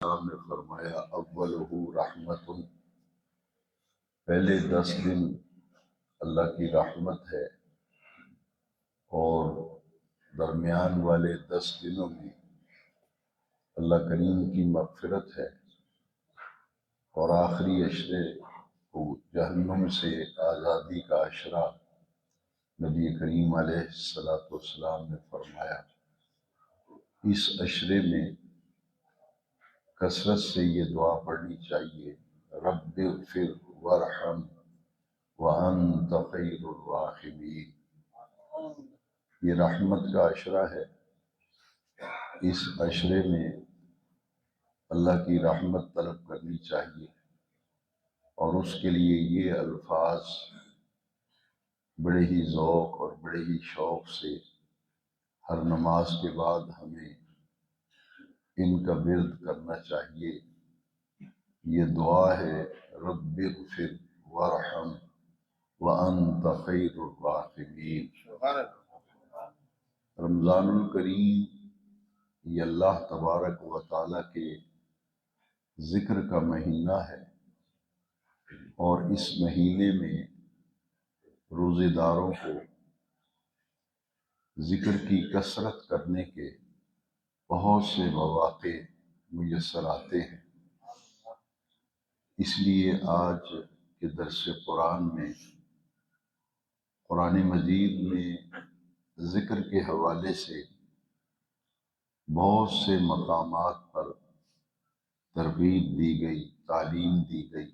السلام نے فرمایا اولہ رحمت، پہلے 10 دن اللہ کی رحمت ہے اور درمیان والے 10 دنوں میں اللہ کریم کی مغفرت ہے، اور آخری عشرے کو جہنم سے آزادی کا عشرہ نبی کریم علیہ السلام نے فرمایا۔ اس عشرے میں کثرت سے یہ دعا پڑھنی چاہیے، رب اغفر وارحم وانت خیر الراحمین۔ یہ رحمت کا عشرہ ہے، اس عشرے میں اللہ کی رحمت طلب کرنی چاہیے، اور اس کے لیے یہ الفاظ بڑے ہی ذوق اور بڑے ہی شوق سے ہر نماز کے بعد ہمیں ان کا ورد کرنا چاہیے۔ یہ دعا ہے، رب اغفر وارحم وانت خیر الراحمین۔ رمضان الکریم یہ اللہ تبارک و تعالیٰ کے ذکر کا مہینہ ہے، اور اس مہینے میں روزے داروں کو ذکر کی کثرت کرنے کے بہت سے مواقع میسر آتے ہیں۔ اس لیے آج کے درس قرآن میں قرآن مجید میں ذکر کے حوالے سے بہت سے مقامات پر ترغیب دی گئی، تعلیم دی گئی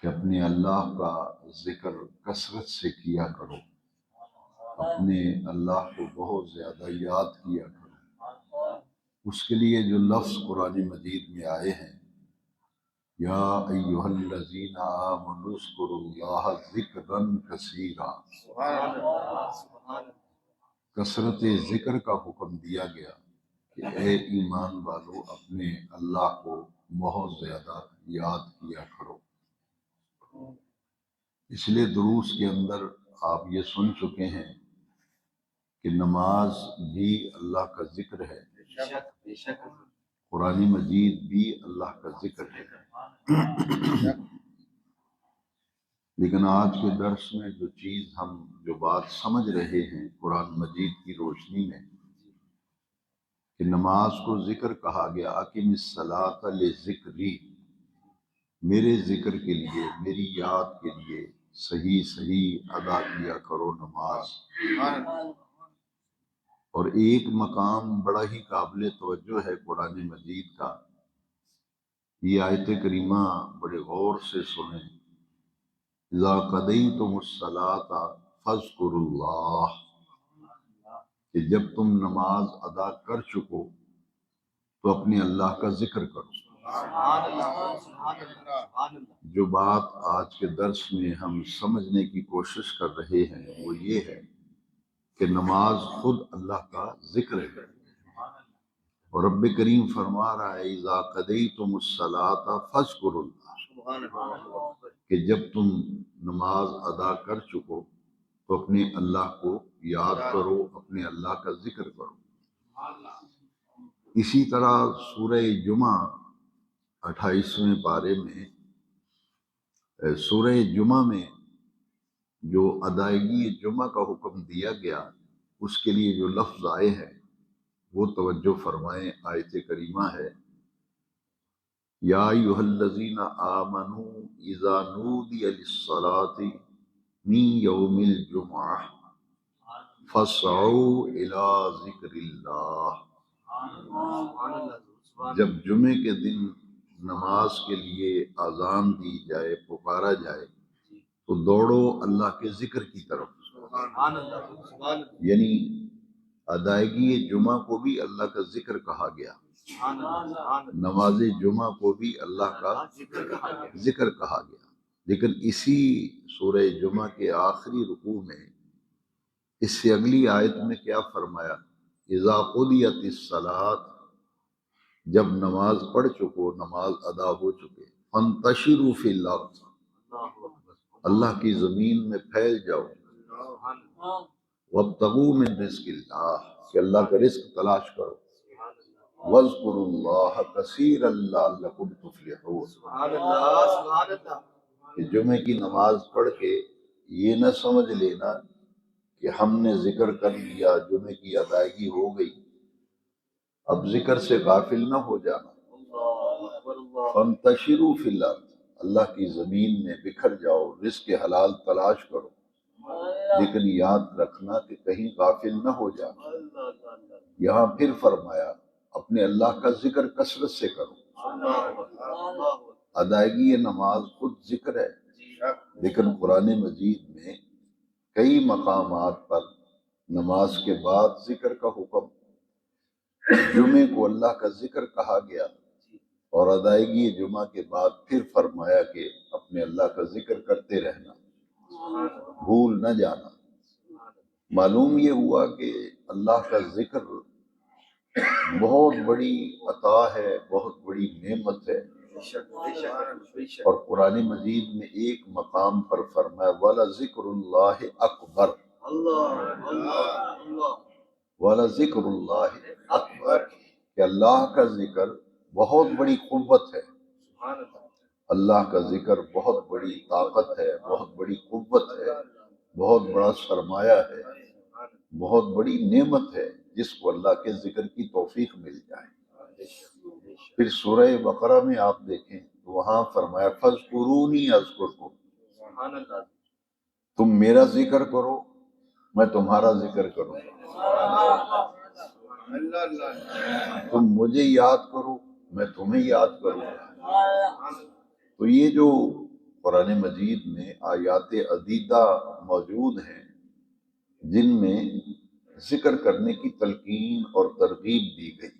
کہ اپنے اللہ کا ذکر کثرت سے کیا کرو، اپنے اللہ کو بہت زیادہ یاد کیا کرو۔ اس کے لیے جو لفظ قرآن مجید میں آئے ہیں، یا ایھا الذین آمنوا اذکروا اللہ ذکرا کثیرا، کثرت ذکر کا حکم دیا گیا کہ اے ایمان والو اپنے اللہ کو بہت زیادہ یاد کیا کرو۔ اس لیے دروس کے اندر آپ یہ سن چکے ہیں کہ نماز بھی اللہ کا ذکر ہے، قرآن مجید بھی اللہ کا ذکر ہے۔ لیکن آج کے درس میں جو بات سمجھ رہے ہیں قرآن مجید کی روشنی میں، کہ نماز کو ذکر کہا گیا، اقم الصلاۃ لذکری، میرے ذکر کے لیے، میری یاد کے لیے صحیح ادا کیا کرو نماز۔ اور ایک مقام بڑا ہی قابل توجہ ہے قرآن مجید کا، یہ آیت کریمہ بڑے غور سے سنیں، اذا قضیتم الصلاۃ فاذکروا اللہ، کہ جب تم نماز ادا کر چکو تو اپنے اللہ کا ذکر کرو۔ جو بات آج کے درس میں ہم سمجھنے کی کوشش کر رہے ہیں وہ یہ ہے کہ نماز خود اللہ کا ذکر ہے، اور رب کریم فرما رہا ہے اذا قضیتم الصلاۃ فاذکروا اللہ، کہ جب تم نماز ادا کر چکو تو اپنے اللہ کو یاد کرو، اپنے اللہ کا ذکر کرو۔ اسی طرح سورہ جمعہ 28ویں پارے میں، سورہ جمعہ میں جو ادائیگی جمعہ کا حکم دیا گیا، اس کے لیے جو لفظ آئے ہیں وہ توجہ فرمائیں۔ آیت کریمہ ہے، یا ایھا الذین آمنوا اذا نودی للصلاۃ من یوم الجمعہ فاسعوا الی ذکر اللہ، جب جمعے کے دن نماز کے لیے اذان دی جائے، پکارا جائے، تو دوڑو اللہ کے ذکر کی طرف۔ یعنی ادائیگی جمعہ کو بھی اللہ کا ذکر کہا گیا، نماز جمعہ کو بھی اللہ کا ذکر کہا گیا۔ لیکن اسی سورہ جمعہ کے آخری رکوع میں اس سے اگلی آیت میں کیا فرمایا، اذا قضیت الصلاۃ، جب نماز پڑھ چکو، نماز ادا ہو چکے، فانتشروا فی الارض، اللہ کی زمین میں پھیل جاؤ، وابتغوا من رزق اللہ، کہ اللہ کا رزق تلاش کرو۔ وَاذْكُرُوا اللَّهَ كَثِيرًا لَعَلَّكُمْ تُفْلِحُونَ۔ سبحان اللہ سبحان اللہ۔ کہ جمعے کی نماز پڑھ کے یہ نہ سمجھ لینا کہ ہم نے ذکر کر لیا، جمعے کی ادائیگی ہو گئی، اب ذکر سے غافل نہ ہو جانا۔ فَانْتَشِرُوا فِي الْأَرْضِ، اللہ کی زمین میں بکھر جاؤ، رزق حلال تلاش کرو، لیکن یاد رکھنا کہ کہیں غافل نہ ہو جانا۔ یہاں پھر فرمایا اپنے اللہ کا ذکر کثرت سے کرو۔ ادائیگی نماز خود ذکر ہے، لیکن قرآن مجید میں کئی مقامات پر نماز کے بعد ذکر کا حکم، جمعے کو اللہ کا ذکر کہا گیا، اور ادائیگی جمعہ کے بعد پھر فرمایا کہ اپنے اللہ کا ذکر کرتے رہنا، بھول نہ جانا۔ معلوم یہ ہوا کہ اللہ کا ذکر بہت بڑی عطا ہے، بہت بڑی نعمت ہے، اور قرآن مجید میں ایک مقام پر فرمایا وَلَذِكْرُ اللَّهِ أَكْبَرُ، وَلَذِكْرُ اللَّهِ أَكْبَرُ، کہ اللہ کا ذکر بہت بڑی قوت ہے، اللہ کا ذکر بہت بڑی طاقت ہے، بہت بڑی قوت ہے، بہت بڑا سرمایہ ہے، بہت بڑی نعمت ہے جس کو اللہ کے ذکر کی توفیق مل جائے۔ پھر سورہ بقرہ میں آپ دیکھیں تو وہاں فرمایا فَاذْكُرُونِي أَذْكُرْكُمْ، تم میرا ذکر کرو میں تمہارا ذکر کروں، تم مجھے یاد کرو میں تمہیں یاد کروں۔ تو یہ جو قرآن مجید میں آیات عدیدہ موجود ہیں جن میں ذکر کرنے کی تلقین اور ترغیب دی گئی،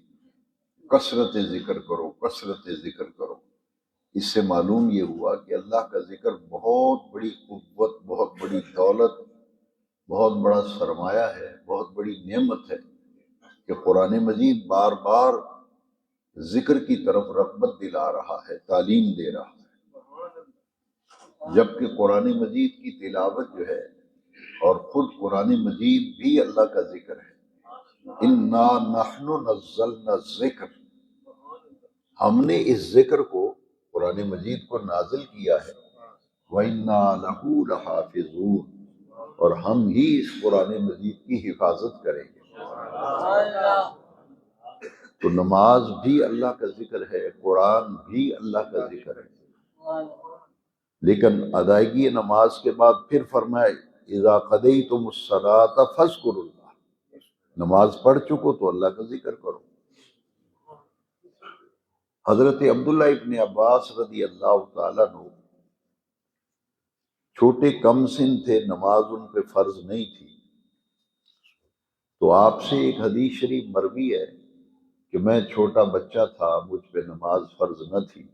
کثرت ذکر کرو، کثرت ذکر کرو، اس سے معلوم یہ ہوا کہ اللہ کا ذکر بہت بڑی قوت، بہت بڑی دولت، بہت بڑا سرمایہ ہے، بہت بڑی نعمت ہے کہ قرآن مجید بار بار ذکر کی طرف رغبت دلا رہا ہے، تعلیم دے رہا ہے، جبکہ قرآن مجید کی تلاوت جو ہے اور خود قرآن مجید بھی اللہ کا ذکر ہے۔ اِنَّا نَحْنُ نَزَّلْنَا الذِّكْرَ، ہم نے اس ذکر کو، قرآن مجید کو نازل کیا ہے، وَإِنَّا لَهُ لَحَافِظُونَ، اور ہم ہی اس قرآن مجید کی حفاظت کریں گے۔ تو نماز بھی اللہ کا ذکر ہے، قرآن بھی اللہ کا ذکر ہے، لیکن ادائیگی نماز کے بعد پھر فرمائے اذا قضیتم الصلاۃ فاذکروا اللہ، نماز پڑھ چکو تو اللہ کا ذکر کرو۔ حضرت عبداللہ ابن عباس رضی اللہ تعالیٰ عنہ چھوٹے کم سن تھے، نماز ان پہ فرض نہیں تھی، تو آپ سے ایک حدیث شریف مروی ہے کہ میں چھوٹا بچہ تھا، مجھ پہ نماز فرض نہ تھی،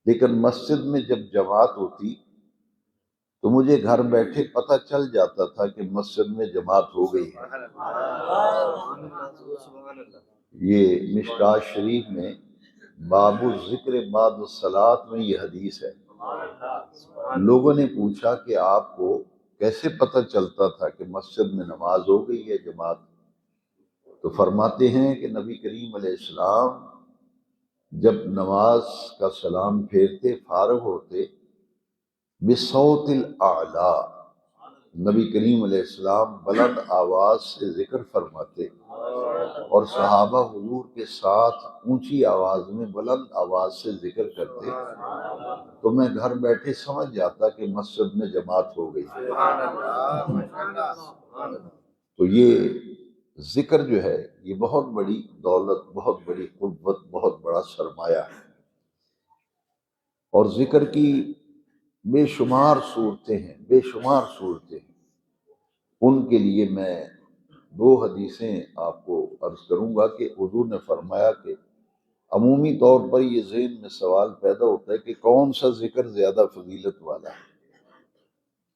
لیکن مسجد میں جب جماعت ہوتی تو مجھے گھر بیٹھے پتہ چل جاتا تھا کہ مسجد میں جماعت ہو گئی ہے۔ یہ مشکوٰۃ شریف میں باب الذکر بعد الصلاۃ میں یہ حدیث ہے۔ لوگوں نے پوچھا کہ آپ کو کیسے پتہ چلتا تھا کہ مسجد میں نماز ہو گئی ہے، جماعت؟ تو فرماتے ہیں کہ نبی کریم علیہ السلام جب نماز کا سلام پھیرتے، فارغ ہوتے، بصوت الاعلیٰ، نبی کریم علیہ السلام بلند آواز سے ذکر فرماتے، اور صحابہ حضور کے ساتھ اونچی آواز میں بلند آواز سے ذکر کرتے، تو میں گھر بیٹھے سمجھ جاتا کہ مسجد میں جماعت ہو گئی۔ تو یہ ذکر جو ہے یہ بہت بڑی دولت، بہت بڑی قوت، بہت بڑا سرمایہ ہے، اور ذکر کی بے شمار صورتیں ہیں، بے شمار صورتیں ہیں۔ ان کے لیے میں دو حدیثیں آپ کو عرض کروں گا کہ حضور نے فرمایا کہ عمومی طور پر یہ ذہن میں سوال پیدا ہوتا ہے کہ کون سا ذکر زیادہ فضیلت والا ہے،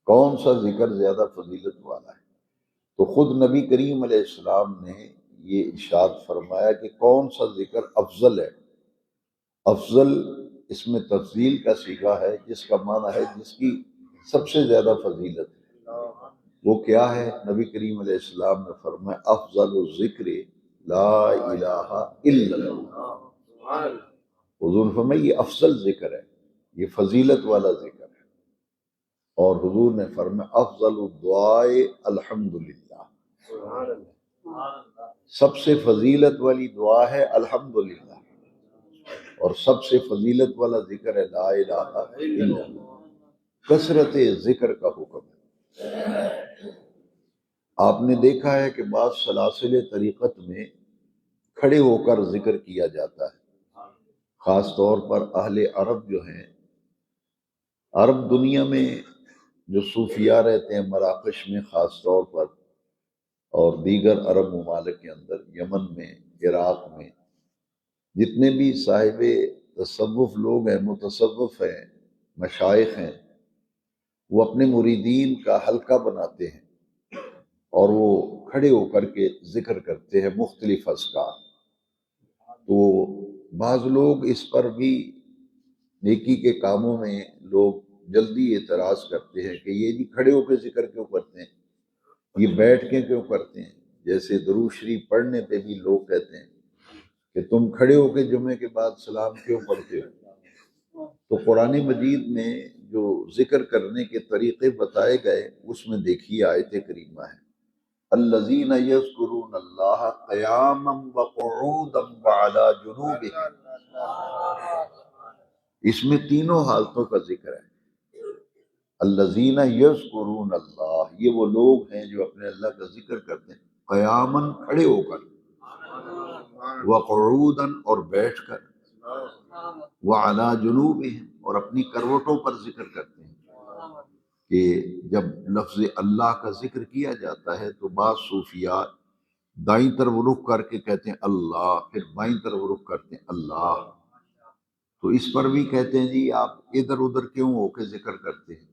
کون سا ذکر زیادہ فضیلت والا ہے؟ تو خود نبی کریم علیہ السلام نے یہ ارشاد فرمایا کہ کون سا ذکر افضل ہے۔ افضل اس میں تفضیل کا صیغہ ہے، جس کا معنی ہے جس کی سب سے زیادہ فضیلت ہے۔ وہ کیا ہے؟ نبی کریم علیہ السلام نے فرمایا افضل الذکر لا الہ الا اللہ۔ حضور نے فرمایا یہ افضل ذکر ہے، یہ فضیلت والا ذکر ہے۔ اور حضور نے فرمایا افضل الدعاء الحمدللہ، سب سے فضیلت والی دعا ہے الحمدللہ، اور سب سے فضیلت والا ذکر ہے لا الہ الا اللہ۔ کثرت ذکر کا حکم ہے۔ آپ نے دیکھا ہے کہ بعض سلاسل طریقت میں کھڑے ہو کر ذکر کیا جاتا ہے، خاص طور پر اہل عرب جو ہیں، عرب دنیا میں جو صوفیاء رہتے ہیں مراکش میں خاص طور پر، اور دیگر عرب ممالک کے اندر، یمن میں، عراق میں، جتنے بھی صاحب تصوف لوگ ہیں، متصوف ہیں، مشائخ ہیں، وہ اپنے مریدین کا حلقہ بناتے ہیں اور وہ کھڑے ہو کر کے ذکر کرتے ہیں مختلف اذکار۔ تو بعض لوگ اس پر بھی نیکی کے کاموں میں لوگ جلدی اعتراض کرتے ہیں کہ یہ جی کھڑے ہو کے ذکر کیوں کرتے ہیں، یہ بیٹھ کے کیوں کرتے ہیں؟ جیسے درود شریف پڑھنے پہ بھی لوگ کہتے ہیں کہ تم کھڑے ہو کے جمعے کے بعد سلام کیوں پڑھتے ہو؟ تو قرآن مجید میں جو ذکر کرنے کے طریقے بتائے گئے اس میں دیکھیے آیت کریمہ ہے الذین یذکرون اللہ قیاما وقعودا وعلی جنوبہم، اس میں تینوں حالتوں کا ذکر ہے۔ الذین یذکرون اللہ، یہ وہ لوگ ہیں جو اپنے اللہ کا ذکر کرتے ہیں قیاماً کھڑے ہو کر، وقعوداً اور بیٹھ کر، وعلی جنوبہم اور اپنی کروٹوں پر ذکر کرتے ہیں۔ کہ جب لفظ اللہ کا ذکر کیا جاتا ہے تو بعض صوفیاء دائیں طرف رخ کر کے کہتے ہیں اللہ، پھر بائیں طرف رخ کرتے ہیں اللہ، تو اس پر بھی کہتے ہیں جی آپ ادھر ادھر کیوں ہو کے ذکر کرتے ہیں؟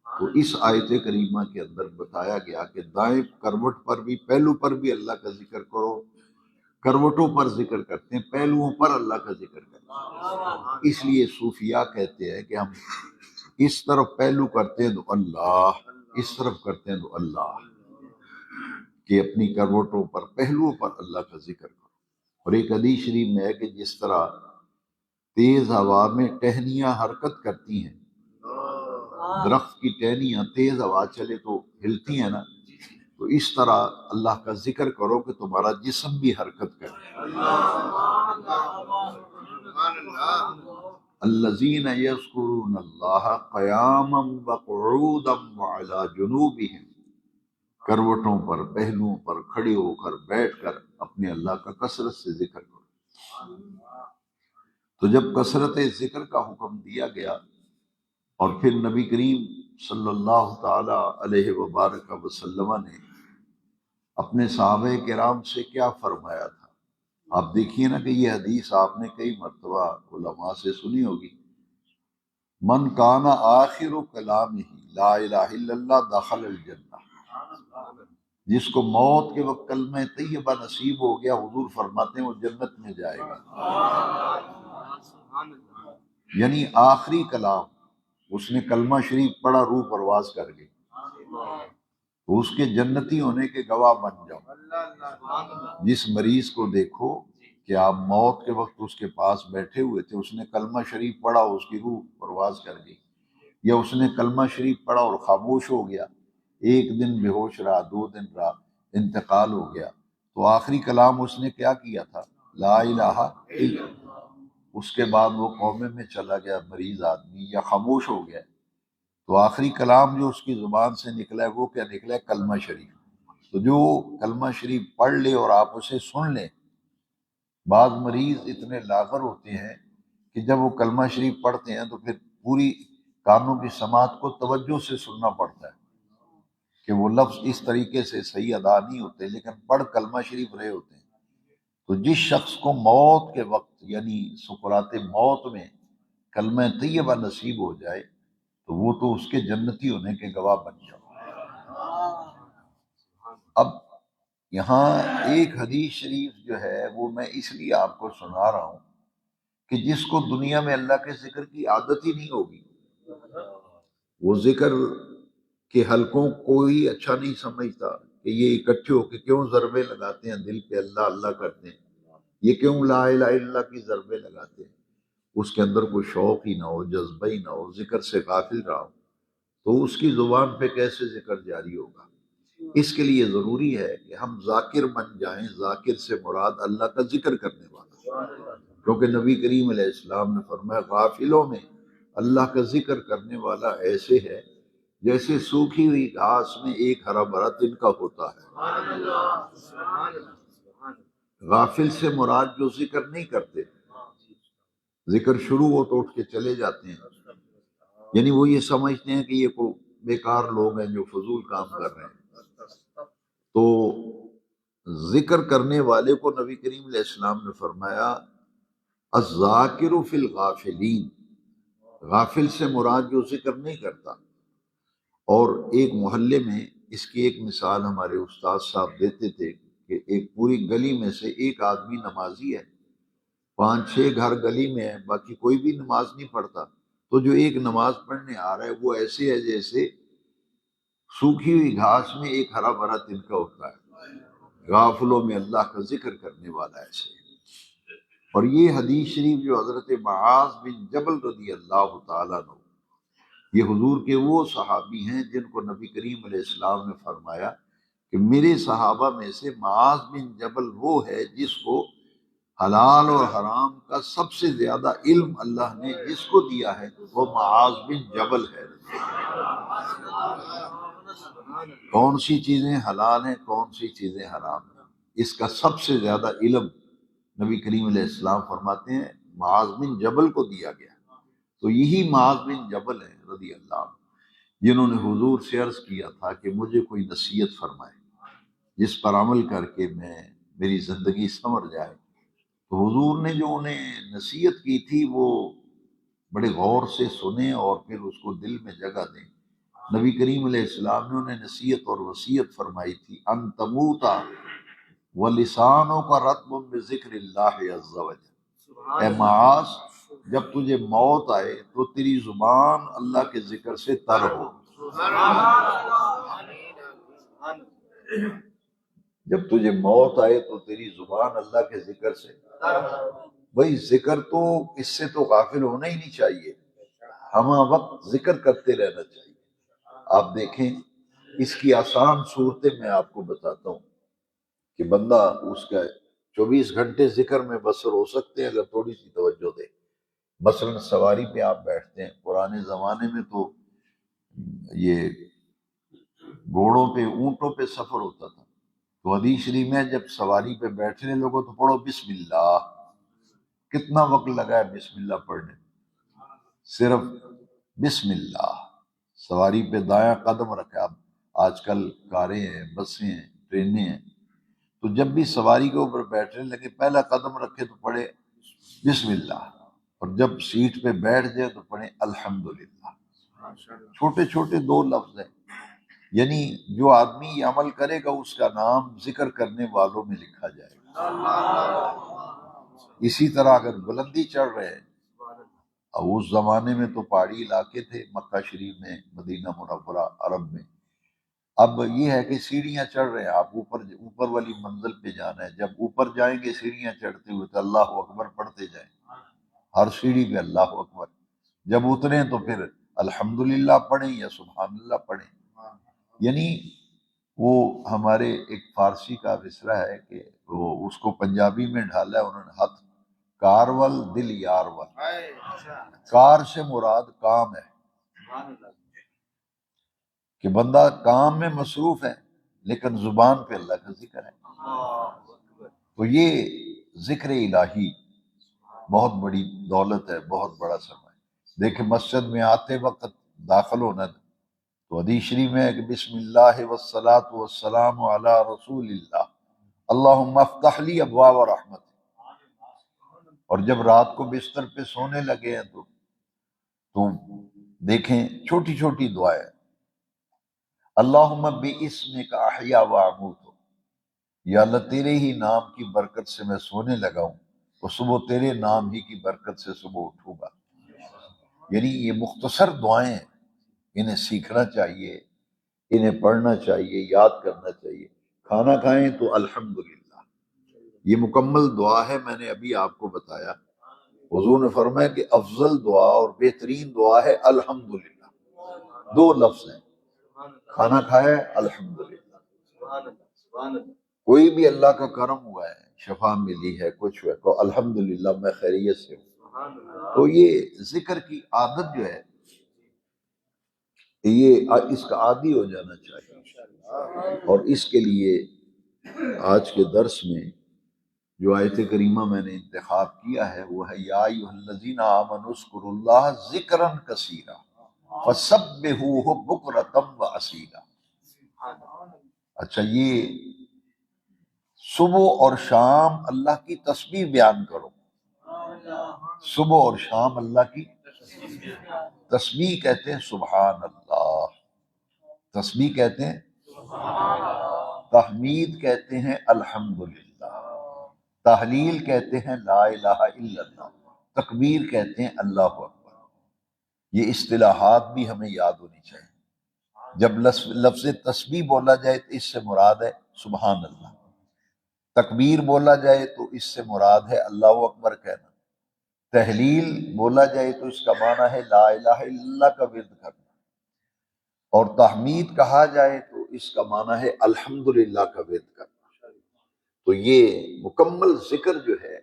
تو اس آیت کریمہ کے اندر بتایا گیا کہ دائیں کروٹ پر بھی، پہلو پر بھی اللہ کا ذکر کرو، کروٹوں پر ذکر کرتے ہیں، پہلوؤں پر اللہ کا ذکر کرتے ہیں۔ اس لیے صوفیاء کہتے ہیں کہ ہم اس طرف پہلو کرتے ہیں تو اللہ، اس طرف کرتے ہیں تو اللہ، کہ اپنی کروٹوں پر، پہلوؤں پر اللہ کا ذکر کرو۔ اور ایک حدیث شریف میں ہے کہ جس طرح تیز ہوا میں ٹہنیاں حرکت کرتی ہیں، درخت کی ٹہنیاں تیز ہوا چلے تو ہلتی ہیں نا، تو اس طرح اللہ کا ذکر کرو کہ تمہارا جسم بھی حرکت کرے۔ الذین یذکرون اللہ قیاما وقعودا وعلی جنوبہم، کروٹوں پر، پہلوؤں پر کھڑے ہو کر، بیٹھ کر اپنے اللہ کا کثرت سے ذکر کرو۔ تو جب کثرت ذکر کا حکم دیا گیا اور پھر نبی کریم صلی اللہ تعالی علیہ وبارک وسلم نے اپنے صحابہ کرام سے کیا فرمایا تھا، آپ دیکھیے نا کہ یہ حدیث آپ نے کئی مرتبہ علماء سے سنی ہوگی، من کان آخر کلامہ لا الہ الا اللہ دخل الجنہ، جس کو موت کے وقت کلمہ طیبہ نصیب ہو گیا، حضور فرماتے ہیں وہ جنت میں جائے گا۔ یعنی آخری کلام اس نے کلمہ شریف پڑھا، روح پرواز کر گئی، تو اس کے جنتی ہونے کے گواہ بن جاؤ۔ جس مریض کو دیکھو کہ آپ موت کے وقت اس کے پاس بیٹھے ہوئے تھے، اس نے کلمہ شریف پڑھا، اس کی روح پرواز کر گئی، یا اس نے کلمہ شریف پڑھا اور خاموش ہو گیا، ایک دن بے ہوش رہا، 2 دن رہا، انتقال ہو گیا، تو آخری کلام اس نے کیا کیا تھا؟ لا الہ الا اللہ۔ اس کے بعد وہ قومے میں چلا گیا مریض آدمی، یا خاموش ہو گیا، تو آخری کلام جو اس کی زبان سے نکلا ہے وہ کیا نکلا ہے؟ کلمہ شریف۔ تو جو کلمہ شریف پڑھ لے اور آپ اسے سن لیں، بعض مریض اتنے لاغر ہوتے ہیں کہ جب وہ کلمہ شریف پڑھتے ہیں تو پھر پوری کانوں کی سماعت کو توجہ سے سننا پڑتا ہے کہ وہ لفظ اس طریقے سے صحیح ادا نہیں ہوتے، لیکن پڑھ کلمہ شریف رہے ہوتے ہیں۔ تو جس شخص کو موت کے وقت یعنی سکرات موت میں کلمہ طیبہ نصیب ہو جائے تو وہ تو اس کے جنتی ہونے کے گواہ بن جاؤ۔ اب یہاں ایک حدیث شریف جو ہے وہ میں اس لیے آپ کو سنا رہا ہوں کہ جس کو دنیا میں اللہ کے ذکر کی عادت ہی نہیں ہوگی، وہ ذکر کے حلقوں کو ہی اچھا نہیں سمجھتا کہ یہ اکٹھے ہو کے کیوں ضربے لگاتے ہیں دل پہ، اللہ اللہ کرتے ہیں، یہ کیوں لا الہ الا اللہ کی ضربے لگاتے ہیں، اس کے اندر کوئی شوق ہی نہ ہو، جذبہ ہی نہ ہو، ذکر سے غافل رہا ہو، تو اس کی زبان پہ کیسے ذکر جاری ہوگا؟ اس کے لیے ضروری ہے کہ ہم ذاکر بن جائیں۔ ذاکر سے مراد اللہ کا ذکر کرنے والا، کیونکہ نبی کریم علیہ السلام نے فرمایا غافلوں میں اللہ کا ذکر کرنے والا ایسے ہے جیسے سوکھی ہوئی گھاس میں ایک ہرا بھرا تنکا ہوتا ہے۔ غافل سے مراد جو ذکر نہیں کرتے، ذکر شروع ہو تو اٹھ کے چلے جاتے ہیں، یعنی وہ یہ سمجھتے ہیں کہ یہ کو بیکار لوگ ہیں جو فضول کام کر رہے ہیں۔ تو ذکر کرنے والے کو نبی کریم علیہ السلام نے فرمایا الذاکر فی الغافلین، غافل سے مراد جو ذکر نہیں کرتا۔ اور ایک محلے میں اس کی ایک مثال ہمارے استاد صاحب دیتے تھے کہ ایک پوری گلی میں سے ایک آدمی نمازی ہے، 5-6 گھر گلی میں ہے، باقی کوئی بھی نماز نہیں پڑھتا، تو جو ایک نماز پڑھنے آ رہا ہے وہ ایسے ہے جیسے سوکھی ہوئی گھاس میں ایک ہرا بھرا تنکا ہوتا ہے۔ غافلوں میں اللہ کا ذکر کرنے والا ایسے ہے۔ اور یہ حدیث شریف جو حضرت معاذ بن جبل رضی اللہ تعالیٰ عنہ، یہ حضور کے وہ صحابی ہیں جن کو نبی کریم علیہ السلام نے فرمایا کہ میرے صحابہ میں سے معاذ بن جبل وہ ہے جس کو حلال اور حرام کا سب سے زیادہ علم اللہ نے جس کو دیا ہے وہ معاذ بن جبل ہے۔ کون سی چیزیں حلال ہیں، کون سی چیزیں حرام ہیں، اس کا سب سے زیادہ علم نبی کریم علیہ السلام فرماتے ہیں معاذ بن جبل کو دیا گیا۔ تو یہی معاذ بن جبل ہے رضی اللہ عنہ جنہوں نے حضور سے عرض کیا تھا کہ مجھے کوئی نصیحت فرمائے جس پر عمل کر کے میری زندگی سنور جائے۔ تو حضور نے جو انہیں نصیحت کی تھی وہ بڑے غور سے سنیں اور پھر اس کو دل میں جگہ دیں۔ نبی کریم علیہ السلام نے انہیں نصیحت اور وصیت فرمائی تھی ان تموتا ولسانک رطب بذکر اللہ عز وجل، اے معاذ جب تجھے موت آئے تو تیری زبان اللہ کے ذکر سے تر ہو۔ جب تجھے موت آئے تو تیری زبان اللہ کے ذکر سے بھئی ذکر تو اس سے تو غافل ہونا ہی نہیں چاہیے، ہمہ وقت ذکر کرتے رہنا چاہیے۔ آپ دیکھیں اس کی آسان صورتیں میں آپ کو بتاتا ہوں کہ بندہ اس کا 24 گھنٹے ذکر میں بسر ہو سکتے ہیں اگر تھوڑی سی توجہ دے۔ مثلا سواری پہ آپ بیٹھتے ہیں، پرانے زمانے میں تو یہ گھوڑوں پہ اونٹوں پہ سفر ہوتا تھا، تو حدیث شریف میں جب سواری پہ بیٹھنے لوگوں تو پڑھو بسم اللہ۔ کتنا وقت لگا ہے بسم اللہ پڑھنے؟ صرف بسم اللہ۔ سواری پہ دایاں قدم رکھا، اب آج کل کاریں ہیں، بسیں ہیں، ٹرینیں ہیں، تو جب بھی سواری کے اوپر بیٹھنے لگے پہلا قدم رکھے تو پڑھے بسم اللہ، اور جب سیٹ پہ بیٹھ جائے تو پڑھے الحمدللہ۔ چھوٹے چھوٹے 2 لفظ ہیں، یعنی جو آدمی یہ عمل کرے گا اس کا نام ذکر کرنے والوں میں لکھا جائے گا۔ اسی طرح اگر بلندی چڑھ رہے ہیں، اور اس زمانے میں تو پہاڑی علاقے تھے مکہ شریف میں، مدینہ منورہ عرب میں، اب یہ ہے کہ سیڑھیاں چڑھ رہے ہیں، آپ اوپر والی منزل پہ جانا ہے، جب اوپر جائیں گے سیڑھیاں چڑھتے ہوئے تو اللہ اکبر پڑھتے جائیں، ہر سیڑھی پہ اللہ اکبر، جب اتریں تو پھر الحمدللہ پڑھیں یا سبحان اللہ پڑھیں۔ یعنی وہ ہمارے ایک فارسی کا مصرع ہے کہ وہ اس کو پنجابی میں ڈھالا ہے انہوں نے، ہاتھ کارول دل یارول، کار سے مراد کام ہے کہ بندہ کام میں مصروف ہے لیکن زبان پہ اللہ کا ذکر ہے۔ تو یہ ذکر الہی بہت بڑی دولت ہے، بہت بڑا سرمایہ۔ دیکھیں مسجد میں آتے وقت داخل ہونا تو حدیث شریف میں ہے کہ بسم اللہ والصلاۃ والسلام علی رسول اللہ اللہم افتح لی ابواب رحمت، اور جب رات کو بستر پہ سونے لگے ہیں تو دیکھیں چھوٹی چھوٹی دعائیں، اللہم باسمک احیا و اموت، یا اللہ تیرے ہی نام کی برکت سے میں سونے لگا ہوں اور صبح تیرے نام ہی کی برکت سے صبح اٹھوں گا۔ یعنی یہ مختصر دعائیں، انہیں سیکھنا چاہیے، انہیں پڑھنا چاہیے، یاد کرنا چاہیے۔ کھانا کھائیں تو الحمدللہ، یہ مکمل دعا ہے۔ میں نے ابھی آپ کو بتایا، حضور نے فرمایا کہ افضل دعا اور بہترین دعا ہے الحمدللہ، دو لفظ ہیں، کھانا کھایا الحمدللہ، کوئی بھی اللہ کا کرم ہوا ہے، شفا ملی ہے، کچھ ہے تو الحمدللہ میں خیریت سے ہوں۔ تو یہ ذکر کی عادت جو ہے یہ اس کا عادی ہو جانا چاہیے، اور اس کے لیے آج کے درس میں جو آیت کریمہ میں نے انتخاب کیا ہے وہ ہے یا ایھا الذین آمنوا اذکروا اللہ ذکرا کثیرا فسبحوہ بکرۃ واصیلا۔ اچھا، یہ صبح اور شام اللہ کی تسبیح بیان کرو، صبح اور شام اللہ کی تسبیح کہتے ہیں سبحان اللہ، تسبیح کہتے ہیں، تحمید کہتے ہیں الحمدللہ، تحلیل کہتے ہیں لا الہ الا اللہ، تکبیر کہتے ہیں اللہ اکبر۔ یہ اصطلاحات بھی ہمیں یاد ہونی چاہیے۔ جب لفظ تسبیح بولا جائے تو اس سے مراد ہے سبحان اللہ، تکبیر بولا جائے تو اس سے مراد ہے اللہ اکبر کہنا، تحلیل بولا جائے تو اس کا معنی ہے لا الہ الا اللہ کا ورد کرنا، اور تحمید کہا جائے تو اس کا معنی ہے الحمدللہ کا ورد کرنا۔ تو یہ مکمل ذکر جو ہے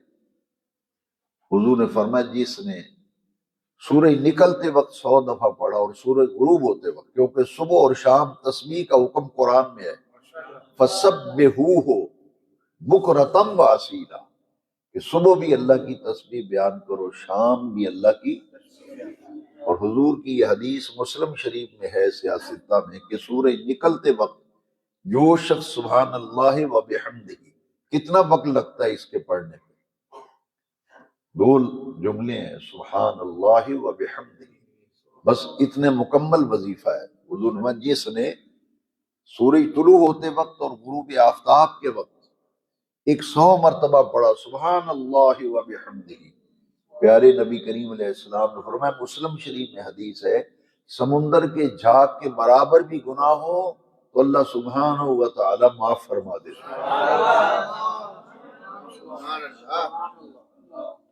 حضور نے فرمایا جس نے سورج نکلتے وقت 100 دفعہ پڑھا اور سورج غروب ہوتے وقت، کیونکہ صبح اور شام تسبیح کا حکم قرآن میں ہے، فسبحوہ بکرۃ واصیلا، کہ صبح بھی اللہ کی تسبیح بیان کرو، شام بھی اللہ کی۔ اور حضور کی یہ حدیث مسلم شریف میں ہے سیاستہ میں کہ سورج نکلتے وقت جو شخص سبحان اللہ و بحمدہ، کتنا وقت لگتا ہے اس کے پڑھنے پہ؟ دو جملے ہیں، سبحان اللہ و بحمدہ، بس اتنے مکمل وظیفہ ہے۔ حضور نے جس نے سورج طلوع ہوتے وقت اور غروب آفتاب کے وقت 100 مرتبہ پڑھا سبحان اللہ و بحمدہ، پیارے نبی کریم علیہ السلام نے فرمایا، مسلم شریف میں حدیث ہے، سمندر کے جھاگ کے برابر بھی گناہ ہو تو اللہ سبحانہ و تعالی معاف فرما دیتا ہے۔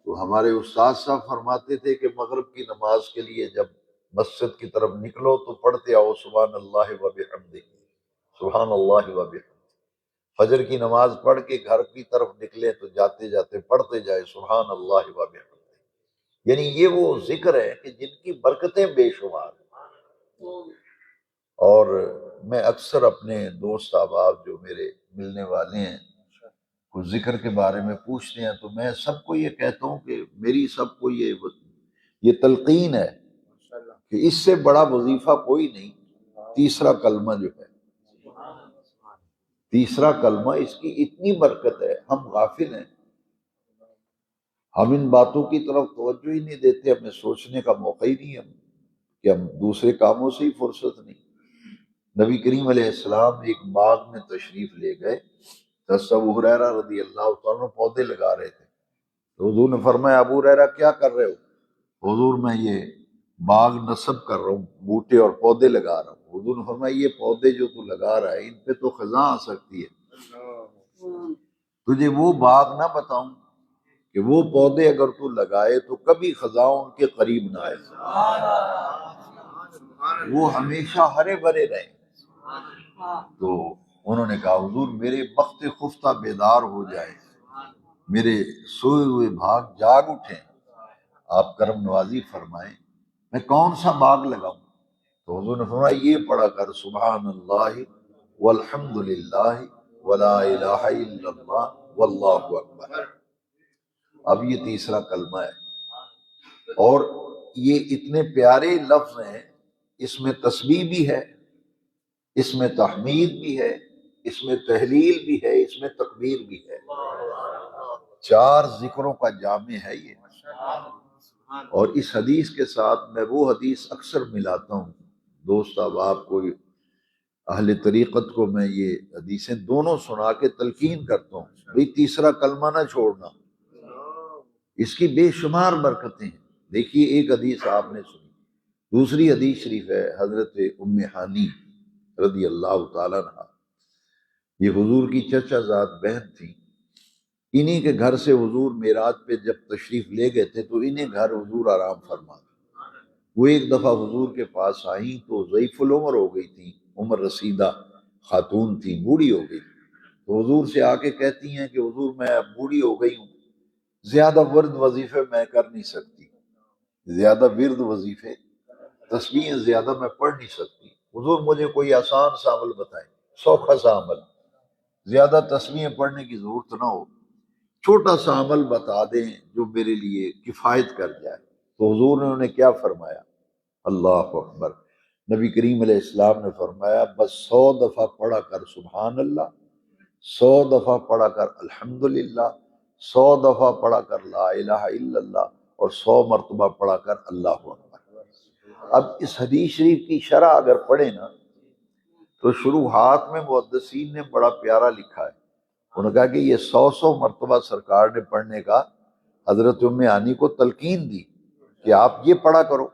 تو ہمارے استاد صاحب فرماتے تھے کہ مغرب کی نماز کے لیے جب مسجد کی طرف نکلو تو پڑھتے آؤ سبحان اللہ و بحمدہ، سبحان اللہ و بحمدہ۔ فجر کی نماز پڑھ کے گھر کی طرف نکلے تو جاتے جاتے پڑھتے جائے سبحان اللہ و بحمدہ۔ یعنی یہ وہ ذکر ہے کہ جن کی برکتیں بے شمار ہیں۔ اور میں اکثر اپنے دوست احباب جو میرے ملنے والے ہیں کچھ ذکر کے بارے میں پوچھتے ہیں تو میں سب کو یہ کہتا ہوں کہ میری سب کو یہ تلقین ہے کہ اس سے بڑا وظیفہ کوئی نہیں، تیسرا کلمہ جو ہے، تیسرا کلمہ، اس کی اتنی برکت ہے، ہم غافل ہیں، ہم ان باتوں کی طرف توجہ ہی نہیں دیتے، ہمیں سوچنے کا موقع ہی نہیں ہے کہ ہم دوسرے کاموں سے ہی فرصت نہیں۔ نبی کریم علیہ السلام ایک باغ میں تشریف لے گئے، حضرت ابو ہریرہ رضی اللہ تعالیٰ عنہ پودے لگا رہے تھے، تو حضور نے فرمایا ابو ہریرہ کیا کر رہے ہو؟ حضور میں یہ باغ نصب کر رہا ہوں، بوٹے اور پودے لگا رہا ہوں۔ حضور نے فرمایا یہ پودے جو تو لگا رہا ہے ان پہ تو خزاں آ سکتی ہے، تجھے وہ باغ نہ بتاؤں کہ وہ پودے اگر تو لگائے تو کبھی خزاں ان کے قریب نہ آئے، وہ ہمیشہ ہرے بھرے رہے۔ تو انہوں نے کہا حضور میرے بخت خفتہ بیدار ہو جائے، میرے سوئے ہوئے بھاگ جاگ اٹھیں، آپ کرم نوازی فرمائیں، میں کون سا باغ لگاؤں؟ تو حضور نے فرمایا یہ پڑھا کر سبحان اللہ والحمد للہ ولا الہ الا اللہ واللہ اکبر۔ اب یہ تیسرا کلمہ ہے، اور یہ اتنے پیارے لفظ ہیں، اس میں تسبیح بھی ہے، اس میں تحمید بھی ہے، اس میں تحلیل بھی ہے، اس میں تکبیر بھی ہے، 4 ذکروں کا جامع ہے یہ۔ اور اس حدیث کے ساتھ میں وہ حدیث اکثر ملاتا ہوں، دوست احباب کو، اہل طریقت کو میں یہ حدیثیں دونوں سنا کے تلقین کرتا ہوں، بھئی تیسرا کلمہ نہ چھوڑنا، اس کی بے شمار برکتیں ہیں۔ دیکھیے ایک حدیث آپ نے سنی، دوسری حدیث شریف ہے حضرت ام ہانی رضی اللہ تعالیٰ عنہ، یہ حضور کی چچا زاد بہن تھی، انہی کے گھر سے حضور معراج پہ جب تشریف لے گئے تھے تو انہیں گھر حضور آرام فرما گئے۔ وہ ایک دفعہ حضور کے پاس آئیں تو ضعیف العمر ہو گئی تھی، عمر رسیدہ خاتون تھی، بوڑھی ہو گئی، تو حضور سے آ کے کہتی ہیں کہ حضور میں اب بوڑھی ہو گئی ہوں، زیادہ ورد وظیفے میں کر نہیں سکتی، زیادہ ورد وظیفے تسبیحیں زیادہ میں پڑھ نہیں سکتی، حضور مجھے کوئی آسان سا عمل بتائیں، سوکھا سا عمل، زیادہ تسبیحیں پڑھنے کی ضرورت نہ ہو، چھوٹا سا عمل بتا دیں جو میرے لیے کفایت کر جائے۔ تو حضور نے انہیں کیا فرمایا؟ اللہ اکبر! نبی کریم علیہ السلام نے فرمایا بس 100 دفعہ پڑھا کر سبحان اللہ، 100 دفعہ پڑھا کر الحمدللہ، 100 دفعہ پڑھا کر لا الہ الا اللہ، اور 100 مرتبہ پڑھا کر اللہ اکبر۔ اب اس حدیث شریف کی شرح اگر پڑھیں نا تو شروحات میں محدثین نے بڑا پیارا لکھا ہے، انہوں نے کہا کہ یہ 100 مرتبہ سرکار نے پڑھنے کا حضرت ام ہانی کو تلقین دی کہ آپ یہ پڑھا کرو،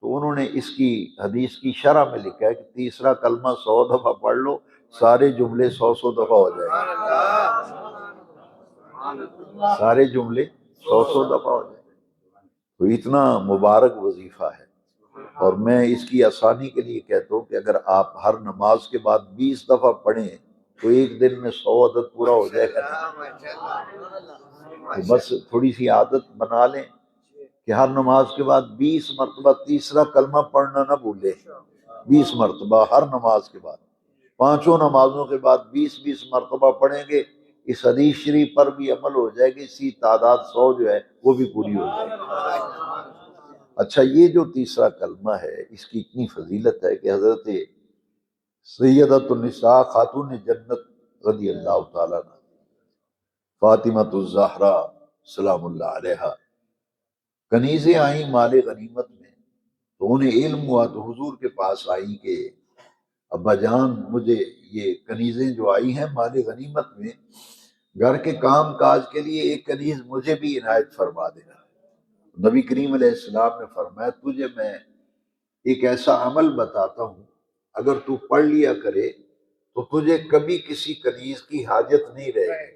تو انہوں نے اس کی حدیث کی شرح میں لکھا ہے کہ تیسرا کلمہ 100 دفعہ پڑھ لو، سارے جملے 100 دفعہ ہو جائیں گے، سارے جملے 100 دفعہ ہو جائیں گے۔ تو اتنا مبارک وظیفہ ہے، اور میں اس کی آسانی کے لیے کہتا ہوں کہ اگر آپ ہر نماز کے بعد 20 دفعہ پڑھیں تو ایک دن میں 100 عدد پورا ہو جائے گا۔ تو بس تھوڑی سی عادت بنا لیں کہ ہر نماز کے بعد 20 مرتبہ تیسرا کلمہ پڑھنا نہ بھولے، 20 مرتبہ ہر نماز کے بعد، 5 نمازوں کے بعد 20 مرتبہ پڑھیں گے، اس حدیث شریف پر بھی عمل ہو جائے گی، اسی تعداد 100 جو ہے وہ بھی پوری ہو جائے گی۔ اچھا، یہ جو تیسرا کلمہ ہے اس کی اتنی فضیلت ہے کہ حضرت سیدۃ النساء خاتون جنت رضی اللہ تعالیٰ عنہ فاطمۃ الزہرا سلام اللہ علیہا کنیزیں آئیں مال غنیمت میں، تو انہیں علم ہوا تو حضور کے پاس آئیں کہ ابا جان مجھے یہ کنیزیں جو آئی ہیں مال غنیمت میں، گھر کے کام کاج کے لیے ایک کنیز مجھے بھی عنایت فرما دینا۔ نبی کریم علیہ السلام نے فرمایا تجھے میں ایک ایسا عمل بتاتا ہوں، اگر تو پڑھ لیا کرے تو تجھے کبھی کسی کنیز کی حاجت نہیں رہے گی،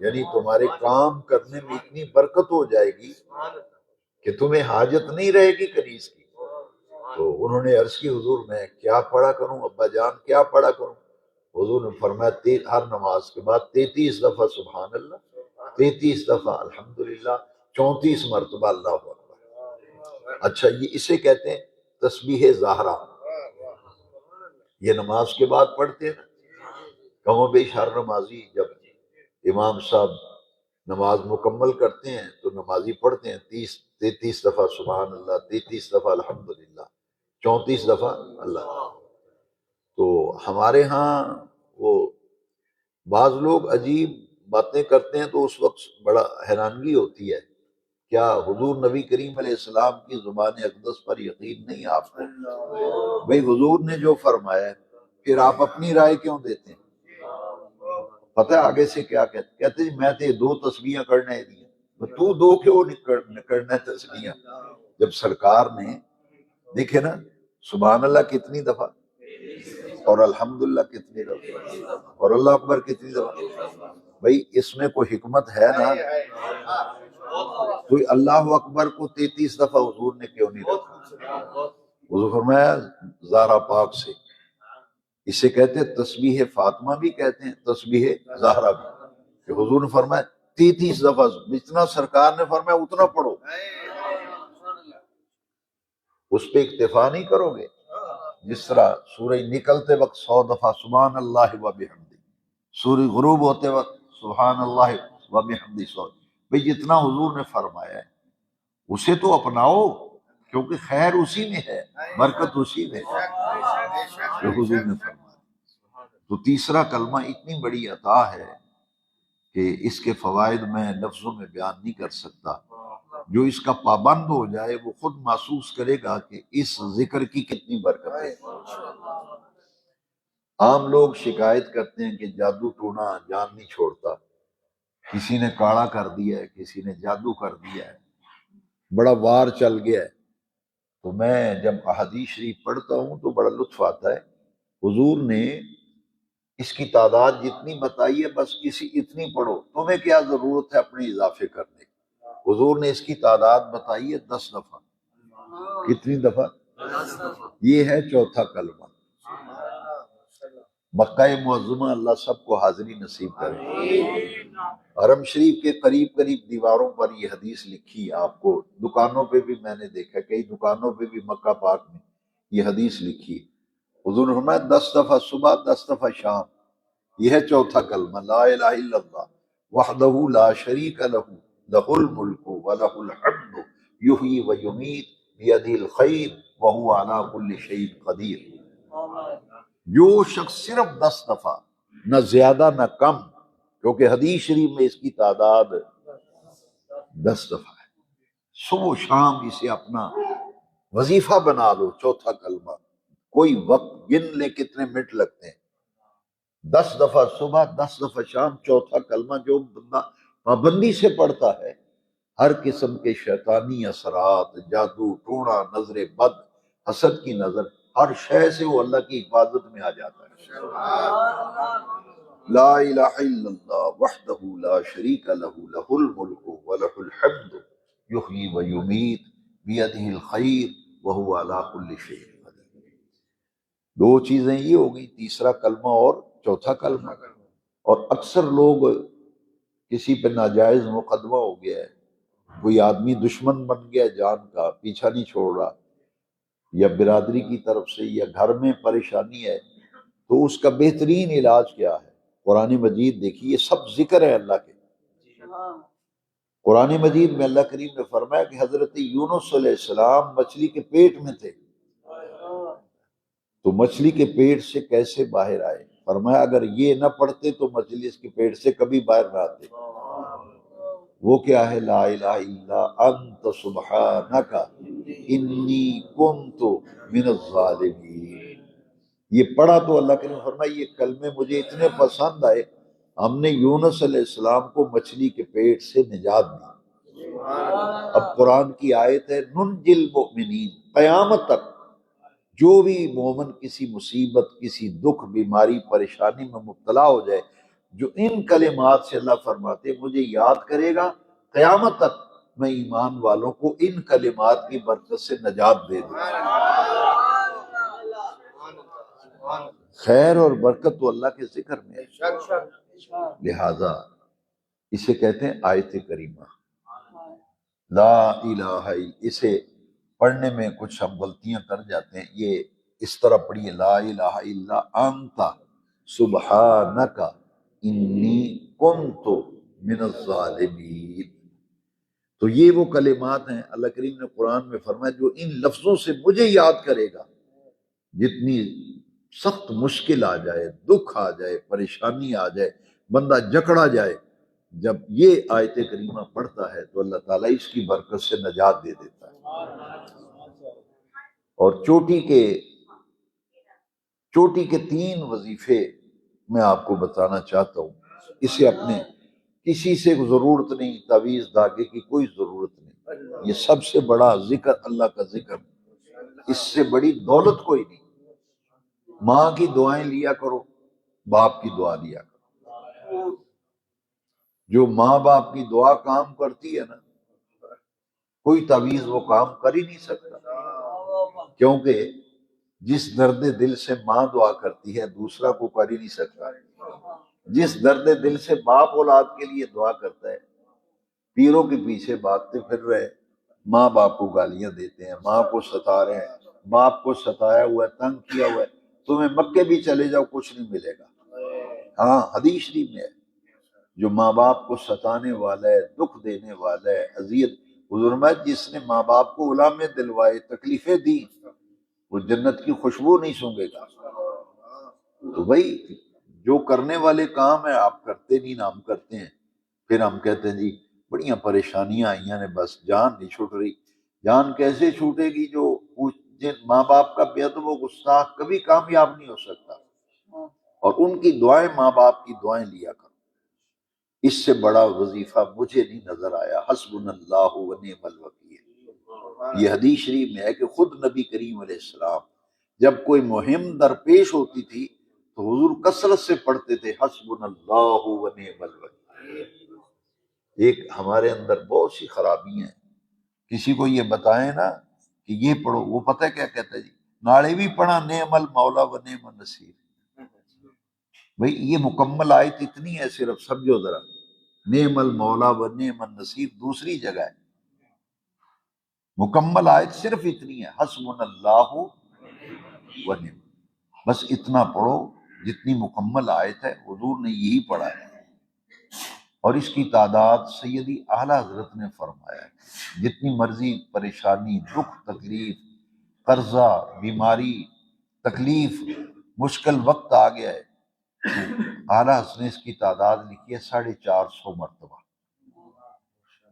یعنی تمہارے کام کرنے میں اتنی برکت ہو جائے گی کہ تمہیں حاجت نہیں رہے گی کنیز کی۔ تو انہوں نے عرض کی حضور میں کیا پڑھا کروں ابا جان، کیا پڑھا کروں؟ حضور نے فرمایا ہر نماز کے بعد 33 دفعہ سبحان اللہ، 33 دفعہ الحمدللہ، 34 مرتبہ اللہ اکبر۔ اچھا، یہ اسے کہتے ہیں تسبیح زہرا، یہ نماز کے بعد پڑھتے ہیں نا، کم و بیش ہر نمازی جب امام صاحب نماز مکمل کرتے ہیں تو نمازی پڑھتے ہیں 33 دفعہ سبحان اللہ، 33 دفعہ الحمدللہ، 34 دفعہ اللہ۔ تو ہمارے ہاں وہ بعض لوگ عجیب باتیں کرتے ہیں تو اس وقت بڑا حیرانگی ہوتی ہے، کیا حضور نبی کریم علیہ السلام کی زبان اقدس پر یقین نہیں آپ کو؟ بھئی حضور نے جو فرمایا ہے پھر آپ اپنی رائے کیوں دیتے ہیں؟ پتہ ہے آگے سے کیا کہتے ہیں میں تے 2 تسبیحاں کرنے دی ہیں، تو 2 کیوں نہیں کرنا تسبیحاں؟ جب سرکار نے دیکھے نا سبحان اللہ کتنی دفعہ اور الحمدللہ کتنی دفعہ اور اللہ اکبر کتنی دفعہ، بھئی اس میں کوئی حکمت ہے نا؟ کوئی اللہ اکبر کو 33 دفعہ حضور نے کیوں نہیں رکھا؟ حضور فرمایا زہرا پاک سے، اسے کہتے ہیں تسبیح فاطمہ بھی کہتے ہیں، تسبیح زہرا بھی، کہ حضور نے فرمایا 33 دفعہ، جتنا سرکار نے فرمایا اتنا پڑھو، اس پہ اکتفا نہیں کرو گے۔ جس طرح سورج نکلتے وقت 100 دفعہ سبحان اللہ و بحمدہ، سورج غروب ہوتے وقت سبحان اللہ و بحمدہ 100، بھئی جتنا حضور نے فرمایا ہے اسے تو اپناؤ، کیونکہ خیر اسی میں ہے، برکت اسی میں ہے جو حضور نے فرمایا۔ تو تیسرا کلمہ اتنی بڑی عطا ہے کہ اس کے فوائد میں لفظوں میں بیان نہیں کر سکتا، جو اس کا پابند ہو جائے وہ خود محسوس کرے گا کہ اس ذکر کی کتنی برکت ہے۔ عام لوگ شکایت کرتے ہیں کہ جادو ٹونا جان نہیں چھوڑتا، کسی نے کاڑا کر دیا ہے، کسی نے جادو کر دیا ہے، بڑا وار چل گیا ہے۔ تو میں جب احادیث شریف پڑھتا ہوں تو بڑا لطف آتا ہے، حضور نے اس کی تعداد جتنی بتائی ہے بس اتنی پڑھو، تمہیں کیا ضرورت ہے اپنے اضافے کرنے کی؟ حضور نے اس کی تعداد بتائی ہے 10 دفعہ۔ کتنی دفعہ؟ 10 دفعہ۔ یہ ہے چوتھا کلمہ۔ مکہ معظمہ اللہ سب کو حاضری نصیب کرے۔ حرم شریف کے قریب قریب دیواروں پر یہ حدیث لکھی ہے، آپ کو دکانوں پہ بھی میں نے دیکھا، کئی دکانوں پہ بھی مکہ پاک میں یہ حدیث لکھی ہے۔ حضور نے فرمایا 10 دفعہ صبح، 10 دفعہ شام۔ یہ ہے چوتھا کلمہ، لا الہ الا اللہ وحدہ لا شریک لہ لہ الملک ولہ الحمد یحیی و یمیت بیدہ الخیر وہو علی کل شیء قدیر۔ جو شخص صرف 10 دفعہ، نہ زیادہ نہ کم، کیونکہ حدیث شریف میں اس کی تعداد 10 دفعہ ہے، صبح و شام اسے اپنا وظیفہ بنا لو۔ چوتھا کلمہ کوئی وقت گن لے کتنے منٹ لگتے ہیں، 10 دفعہ صبح، 10 دفعہ شام۔ چوتھا کلمہ جو بندہ پابندی سے پڑھتا ہے، ہر قسم کے شیطانی اثرات، جادو ٹونا، نظر بد، حسد کی نظر، ہر شے سے وہ اللہ کی حفاظت میں آ جاتا ہے۔ لا الہ الا اللہ وحدہ لا شریک لہ لہ الملک ولہ الحمد یحیی و یمیت بیدہ الخیر وہو علی کل شیء قدیر۔ دو چیزیں یہ ہو گئی، تیسرا کلمہ اور چوتھا کلمہ۔ اور اکثر لوگ، کسی پہ ناجائز مقدمہ ہو گیا ہے، کوئی آدمی دشمن بن گیا جان کا، پیچھا نہیں چھوڑ رہا، یا برادری کی طرف سے یا گھر میں پریشانی ہے، تو اس کا بہترین علاج کیا ہے؟ قرآن مجید دیکھیے، یہ سب ذکر ہے اللہ کے۔ قرآن مجید میں اللہ کریم نے فرمایا کہ حضرت یونس علیہ السلام مچھلی کے پیٹ میں تھے، تو مچھلی کے پیٹ سے کیسے باہر آئے؟ فرمایا اگر یہ نہ پڑھتے تو مچھلی اس کے پیٹ سے کبھی باہر نہ آتے۔ وہ کیا ہے؟ لا الہ الا انت سبحانک انی کنت من الظالمین۔ یہ پڑھا تو اللہ کریم نے فرمایا یہ کلمے مجھے اتنے پسند آئے، ہم نے یونس علیہ السلام کو مچھلی کے پیٹ سے نجات دی۔ اب قرآن کی آیت ہے ننجی المؤمنین، قیامت تک جو بھی مومن کسی مصیبت، کسی دکھ، بیماری، پریشانی میں مبتلا ہو جائے، جو ان کلمات سے اللہ فرماتے مجھے یاد کرے گا، قیامت تک میں ایمان والوں کو ان کلمات کی برکت سے نجات دے دوں۔ خیر اور برکت تو اللہ کے ذکر میں ہے، لہذا اسے کہتے ہیں آیت کریمہ لا الہ الا۔ اسے پڑھنے میں کچھ ہم غلطیاں کر جاتے ہیں، یہ اس طرح پڑھیے لا الہ الا انت سبحانک انی کنت من الظالمین۔ تو یہ وہ کلمات ہیں اللہ کریم نے قرآن میں فرمایا جو ان لفظوں سے مجھے یاد کرے گا، جتنی سخت مشکل آ جائے، دکھ آ جائے، پریشانی آ جائے، بندہ جکڑا جائے، جب یہ آیت کریمہ پڑھتا ہے تو اللہ تعالیٰ اس کی برکت سے نجات دے دیتا ہے۔ اور چوٹی کے 3 وظیفے میں آپ کو بتانا چاہتا ہوں، اسے اپنے کسی سے ضرورت نہیں، تعویذ دھاگے کی کوئی ضرورت نہیں، یہ سب سے بڑا ذکر اللہ کا ذکر، اس سے بڑی دولت کوئی نہیں۔ ماں کی دعائیں لیا کرو، باپ کی دعا لیا کرو۔ جو ماں باپ کی دعا کام کرتی ہے نا، کوئی تعویذ وہ کام کر ہی نہیں سکتا، کیونکہ جس درد دل سے ماں دعا کرتی ہے دوسرا کو کر ہی نہیں سکتا۔ جس درد دل سے باپ اولاد کے لیے دعا کرتا ہے، پیروں کے پیچھے بھاگتے پھر رہے، ماں باپ کو گالیاں دیتے ہیں، ماں کو ستا رہے ہیں، باپ کو ستایا ہوا ہے، تنگ کیا ہوا ہے، تمہیں مکے بھی چلے جاؤ کچھ نہیں ملے گا۔ ہاں حدیث شریف میں ہے جو ماں باپ کو ستانے والا ہے، دکھ دینے والا ہے، اذیت، حضور میں جس نے ماں باپ کو غلامیں دلوائے، تکلیفیں دی، وہ جنت کی خوشبو نہیں سونگے گا۔ تو بھائی جو کرنے والے کام ہیں آپ کرتے نہیں، نہ ہم کرتے ہیں، پھر ہم کہتے ہیں جی بڑیاں پریشانیاں آئی ہیں نے، بس جان نہیں چھوٹ رہی۔ جان کیسے چھوٹے گی؟ جو جن ماں باپ کا بے ادب و گستاخ کبھی کامیاب نہیں ہو سکتا، اور ان کی دعائیں، ماں باپ کی دعائیں لیا کرو۔ اس سے بڑا وظیفہ مجھے نہیں نظر آیا۔ حسبنا اللہ و نعم الوکیل، یہ حدیث شریف میں ہے کہ خود نبی کریم علیہ السلام جب کوئی مہم درپیش ہوتی تھی تو حضور کثرت سے پڑھتے تھے حسبنا اللہ و نعم الوکیل۔ ایک ہمارے اندر بہت سی خرابی ہیں، کسی کو یہ بتائیں نا کہ یہ پڑھو، وہ پتہ ہے کیا کہتا ہے جی ناڑے بھی پڑھا نعم المولا و نعم النصیر۔ بھئی یہ مکمل آیت اتنی ہے، صرف سمجھو ذرا، نعم المولا و نعم النصیر دوسری جگہ ہے، مکمل آیت صرف اتنی ہے، حسبنا اللہ و نعم، بس اتنا پڑھو جتنی مکمل آیت ہے، حضور نے یہی پڑھا ہے۔ اور اس کی تعداد سیدی اعلیٰ حضرت نے فرمایا ہے، جتنی مرضی پریشانی، دکھ، تکلیف، قرضہ، بیماری، تکلیف، مشکل وقت آ گیا ہے، اعلیٰ حضرت نے اس کی تعداد لکھی ہے 450 مرتبہ،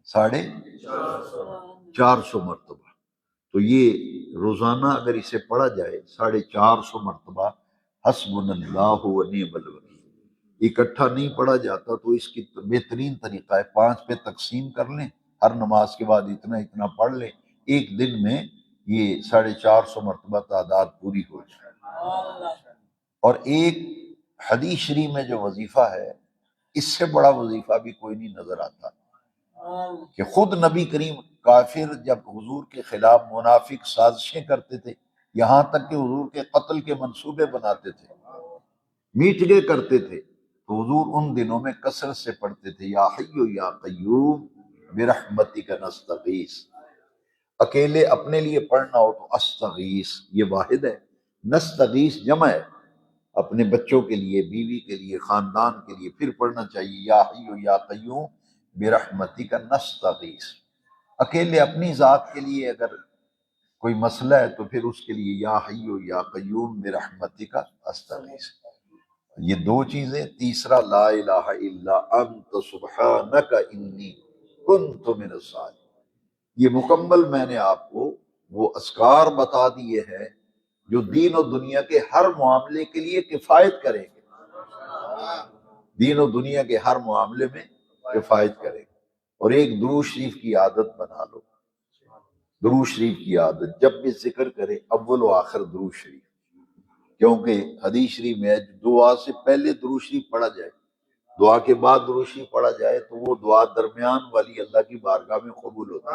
450 مرتبہ۔ تو یہ روزانہ اگر اسے پڑھا جائے 450 مرتبہ، حسبنا اللہ و نعم الوکیل، اکٹھا نہیں پڑھا جاتا تو اس کی بہترین طریقہ ہے 5 پہ تقسیم کر لیں، ہر نماز کے بعد اتنا اتنا پڑھ لیں، ایک دن میں یہ 450 مرتبہ تعداد پوری ہو جائے۔ اور ایک حدیث شریف میں جو وظیفہ ہے، اس سے بڑا وظیفہ بھی کوئی نہیں نظر آتا، کہ خود نبی کریم کافر جب حضور کے خلاف منافق سازشیں کرتے تھے، یہاں تک کہ حضور کے قتل کے منصوبے بناتے تھے، میٹنگیں کرتے تھے، تو حضور ان دنوں میں کثرت سے پڑھتے تھے یا حی یا قیوم برحمتک نستغیث۔ اکیلے اپنے لیے پڑھنا ہو تو استغیث، یہ واحد ہے، نستغیث جمع ہے، اپنے بچوں کے لیے، بیوی کے لیے، خاندان کے لیے پھر پڑھنا چاہیے یا حی یا قیوم برحمتک نستغیث۔ اکیلے اپنی ذات کے لیے اگر کوئی مسئلہ ہے تو پھر اس کے لیے یا حی یا قیوم برحمتک استغیث۔ یہ دو چیزیں، تیسرا لا الہ الا انت سبحانک انی کنت من الظالمین۔ یہ مکمل میں نے آپ کو وہ اذکار بتا دیے ہیں جو دین و دنیا کے ہر معاملے کے لیے کفایت کریں گے، دین و دنیا کے ہر معاملے میں کفایت کریں گے۔ اور ایک درود شریف کی عادت بنا لو، درود شریف کی عادت، جب بھی ذکر کرے اول و آخر درود شریف، کیونکہ حدیث شریف میں دعا سے پہلے درود شریف پڑھا جائے، دعا کے بعد درود شریف پڑھا جائے تو وہ دعا درمیان والی اللہ کی بارگاہ میں قبول ہوتی ہے۔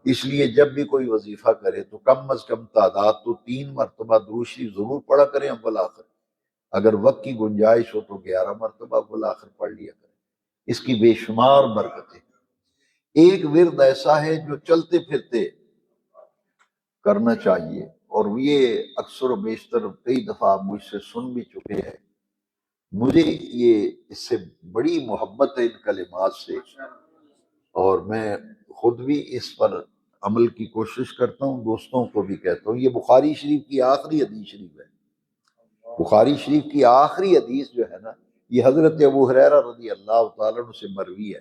اس لیے جب بھی کوئی وظیفہ کرے تو کم از کم تعداد تو 3 مرتبہ درود شریف ضرور پڑھا کریں اول آخر، اگر وقت کی گنجائش ہو تو 11 مرتبہ اول آخر پڑھ لیا کریں، اس کی بے شمار برکتیں۔ ایک ورد ایسا ہے جو چلتے پھرتے کرنا چاہیے، اور یہ اکثر و بیشتر کئی دفعہ آپ مجھ سے سن بھی چکے ہیں، مجھے یہ اس سے بڑی محبت ہے ان کلمات سے، اور میں خود بھی اس پر عمل کی کوشش کرتا ہوں، دوستوں کو بھی کہتا ہوں۔ یہ بخاری شریف کی آخری حدیث شریف ہے، بخاری شریف کی آخری حدیث جو ہے نا، یہ حضرت ابو ہریرہ رضی اللہ تعالیٰ عنہ سے مروی ہے۔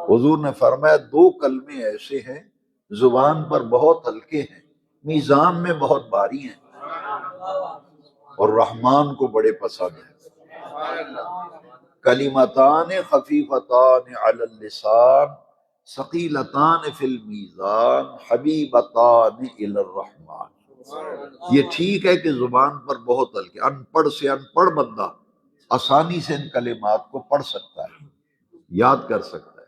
حضور نے فرمایا 2 کلمے ایسے ہیں زبان پر بہت ہلکے ہیں، میزان میں بہت بھاری ہیں، اور رحمان کو بڑے پسند ہیں۔ کلمتان خفیفتان علی اللسان ثقیلتان فی المیزان حبیبتان الی الرحمن۔ یہ ٹھیک ہے کہ زبان پر بہت ہلکے، ان پڑھ سے ان پڑھ بندہ آسانی سے ان کلمات کو پڑھ سکتا ہے، یاد کر سکتا ہے،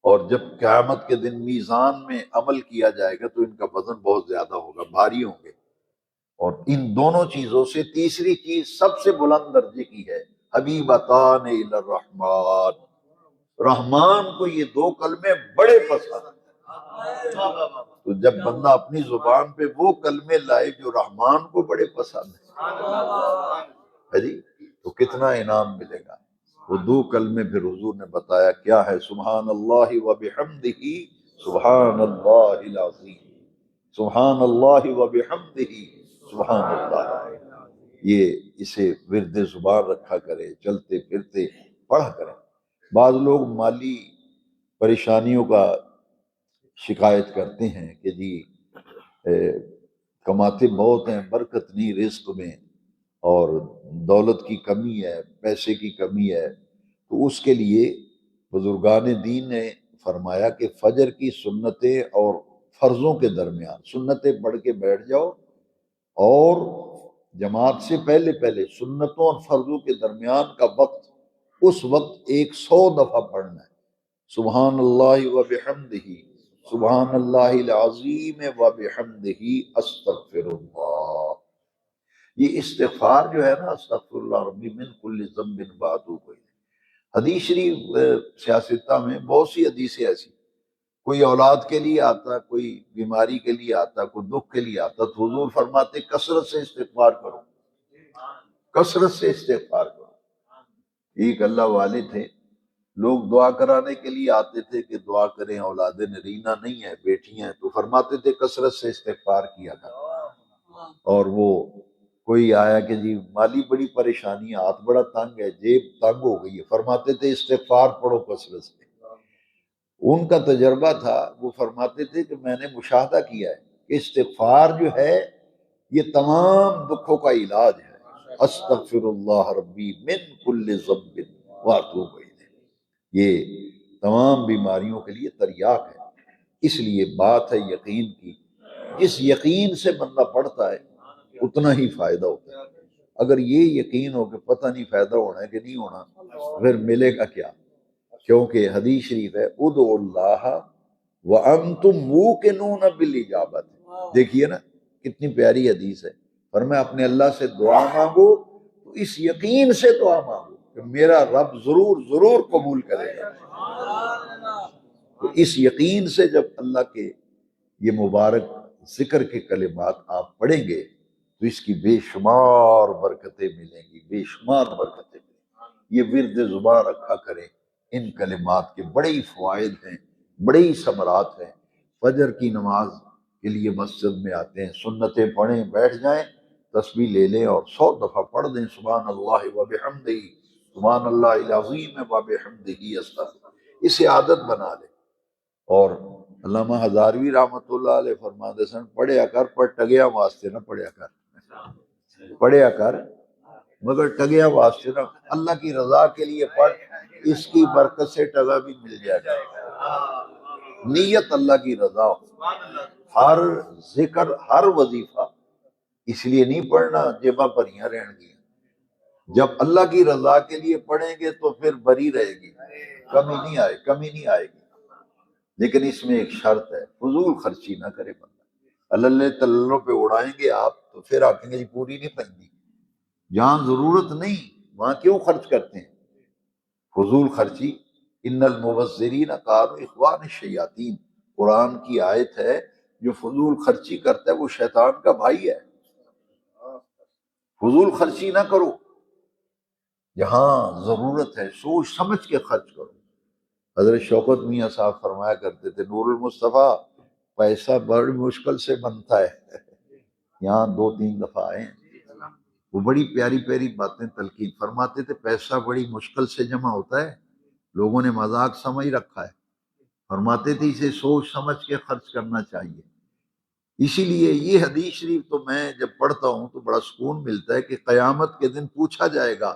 اور جب قیامت کے دن میزان میں عمل کیا جائے گا تو ان کا وزن بہت زیادہ ہوگا، بھاری ہوں گے۔ اور ان دونوں چیزوں سے تیسری چیز سب سے بلند درجے کی ہے، حبیبتان الی الرحمن، رحمان کو یہ 2 کلمے بڑے پسند ہیں۔ تو جب بندہ اپنی زبان پہ وہ کلمے لائے جو رحمان کو بڑے پسند ہیں، جی تو کتنا انعام ملے گا۔ وہ 2 کلمے پھر حضور نے بتایا کیا ہے، سبحان اللہ و بحمدہ سبحان اللہ العظیم، سبحان اللہ و بحمدہ سبحان اللہ۔ یہ اسے ورد زبان رکھا کرے، چلتے پھرتے پڑھا کریں۔ بعض لوگ مالی پریشانیوں کا شکایت کرتے ہیں کہ جی کماتے بہت ہیں، برکت نہیں رزق میں، اور دولت کی کمی ہے، پیسے کی کمی ہے، تو اس کے لیے بزرگان دین نے فرمایا کہ فجر کی سنتیں اور فرضوں کے درمیان سنتیں پڑھ کے بیٹھ جاؤ، اور جماعت سے پہلے پہلے سنتوں اور فرضوں کے درمیان کا وقت، اس وقت 100 دفعہ پڑھنا ہے، سبحان اللہ و بحمدہ، سبحان اللہ العظیم و بحمدہ، استغفر اللہ۔ یہ استغفار جو ہے نا، استغفر اللہ ربی من کل ذنب واتوب الیہ، حدیث شریف سیاستہ میں بہت سی حدیثیں ایسی، کوئی اولاد کے لیے آتا، کوئی بیماری کے لیے آتا، کوئی دکھ کے لیے آتا، تو حضور فرماتے کثرت سے استغفار کرو، کثرت سے استغفار کرو۔ ایک اللہ والے تھے، لوگ دعا کرانے کے لیے آتے تھے کہ دعا کریں، اولاد نرینہ نہیں ہے، بیٹیاں ہیں، تو فرماتے تھے کثرت سے استغفار کیا کر۔ اور وہ کوئی آیا کہ جی مالی بڑی پریشانی ہے، ہاتھ بڑا تنگ ہے، جیب تنگ ہو گئی ہے، فرماتے تھے استغفار پڑھو کثرت سے۔ ان کا تجربہ تھا، وہ فرماتے تھے کہ میں نے مشاہدہ کیا ہے کہ استغفار جو ہے یہ تمام دکھوں کا علاج ہے، استغفر اللہ ربی من کل ذنب واتوب الیہ، یہ تمام بیماریوں کے لیے تریاق ہے۔ اس لیے بات ہے یقین کی، جس یقین سے بندہ پڑھتا ہے اتنا ہی فائدہ ہوتا ہے۔ اگر یہ یقین ہو کہ پتہ نہیں فائدہ ہونا ہے کہ نہیں ہونا، پھر ملے گا کیا؟ کیونکہ حدیث شریف ہے ادعوا اللہ وانتم موقنون بالاجابت، دیکھیے نا کتنی پیاری حدیث ہے، فرمایا اپنے اللہ سے دعا مانگو تو اس یقین سے دعا مانگو کہ میرا رب ضرور ضرور قبول کرے گا۔ تو اس یقین سے جب اللہ کے یہ مبارک ذکر کے کلمات آپ پڑھیں گے تو اس کی بے شمار برکتیں ملیں گی، بے شمار برکتیں ملیں گی۔ یہ ورد زبان رکھا کریں، ان کلمات کے بڑے ہی فوائد ہیں، بڑے ہی ثمرات ہیں۔ فجر کی نماز کے لیے مسجد میں آتے ہیں، سنتیں پڑھیں، بیٹھ جائیں، تسبیح لے لیں اور 100 دفعہ پڑھ دیں سبحان اللہ و بحمدہ، سبحان اللہ العظیم و بحمدہ استغفر، اسے عادت بنا لیں۔ اور علامہ ہزاروی رحمۃ اللہ علیہ فرماتے سن پڑھیا کر پر ٹگیا واسطے نہ پڑھیا کر، پڑھیا کر مگر ٹگیا واسطے نہ، اللہ کی رضا کے لیے پڑھ، اس کی برکت سے ٹگا بھی مل جائے گا۔ نیت اللہ کی رضا ہو، ہر ذکر ہر وظیفہ اس لیے نہیں پڑھنا جیباں بھریاں رہن گی، جب اللہ کی رضا کے لیے پڑھیں گے تو پھر بری رہے گی، کمی نہیں آئے گی۔ لیکن اس میں ایک شرط ہے، فضول خرچی نہ کرے بندہ، اللہ تلوں پہ اڑائیں گے آپ تو پھر آکیں گے جی پوری نہیں پڑی، جہاں ضرورت نہیں وہاں کیوں خرچ کرتے ہیں؟ فضول خرچی، ان المبذرین کانوا اخوان الشیاطین، قرآن کی آیت ہے، جو فضول خرچی کرتا ہے وہ شیطان کا بھائی ہے۔ فضول خرچی نہ کرو، جہاں ضرورت ہے سوچ سمجھ کے خرچ کرو۔ حضرت شوکت میاں صاحب فرمایا کرتے تھے نور المصطفیٰ پیسہ بڑی مشکل سے بنتا ہے، یہاں 2-3 دفعہ آئے ہیں، وہ بڑی پیاری پیاری باتیں تلقین فرماتے تھے، پیسہ بڑی مشکل سے جمع ہوتا ہے، لوگوں نے مذاق سمجھ رکھا ہے، فرماتے تھے اسے سوچ سمجھ کے خرچ کرنا چاہیے۔ اسی لیے یہ حدیث شریف تو میں جب پڑھتا ہوں تو بڑا سکون ملتا ہے کہ قیامت کے دن پوچھا جائے گا